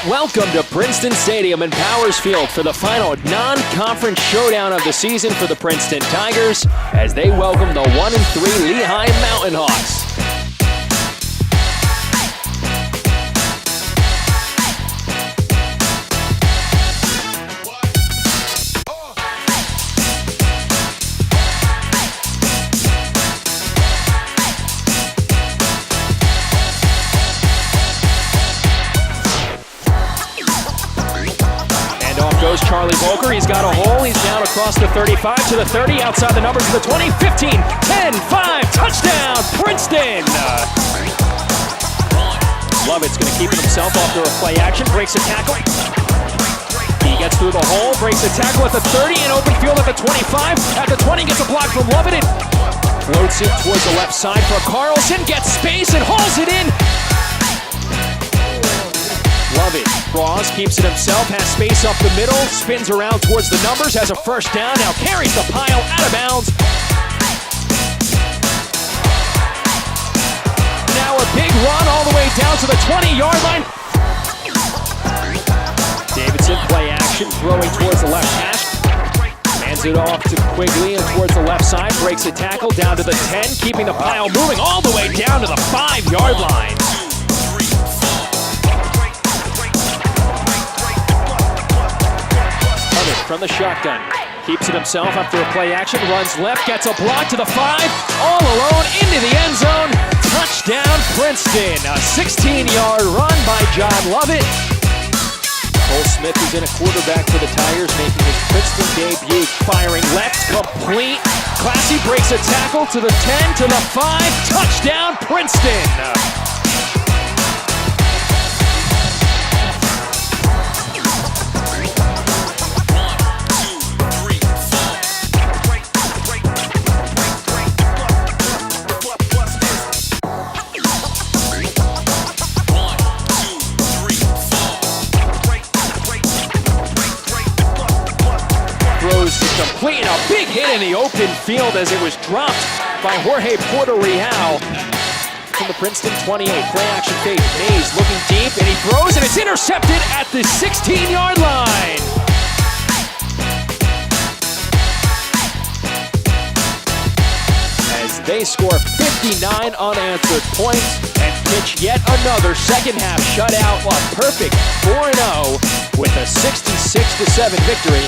Welcome to Princeton Stadium and Powers Field for the final non-conference showdown of the season for the Princeton Tigers as they welcome the 1-3 Lehigh Mountain Hawks. Goes Charlie Volker. He's got a hole. He's down across the 35 to the 30, outside the numbers to the 20, 15, 10, 5, touchdown, Princeton! Lovett's going to keep it himself after a play action, breaks a tackle. He gets through the hole, breaks a tackle at the 30, in open field at the 25. At the 20, gets a block from Lovett. It floats it towards the left side for Carlson, gets space and hauls it in. Lovett draws, keeps it himself, has space up the middle, spins around towards the numbers, has a first down, now carries the pile out of bounds. Now a big run all the way down to the 20-yard line. Davidson, play action, throwing towards the left hash. Hands it off to Quigley and towards the left side, breaks a tackle down to the 10, keeping the pile moving all the way down to the 5-yard line. From the shotgun, keeps it himself after a play action, runs left, gets a block to the 5, all alone into the end zone. Touchdown Princeton, a 16-yard run by John Lovett. Cole Smith is in a quarterback for the Tigers, making his Princeton debut, firing left, complete. Classy breaks a tackle to the 10, to the 5, touchdown Princeton. Complete, a big hit in the open field as it was dropped by Jorge Porter-Real from the Princeton 28. Play action fake. Mays looking deep, and he throws, and it's intercepted at the 16-yard line. As they score 59 unanswered points and pitch yet another second-half shutout, a perfect 4-0 with a 66-7 victory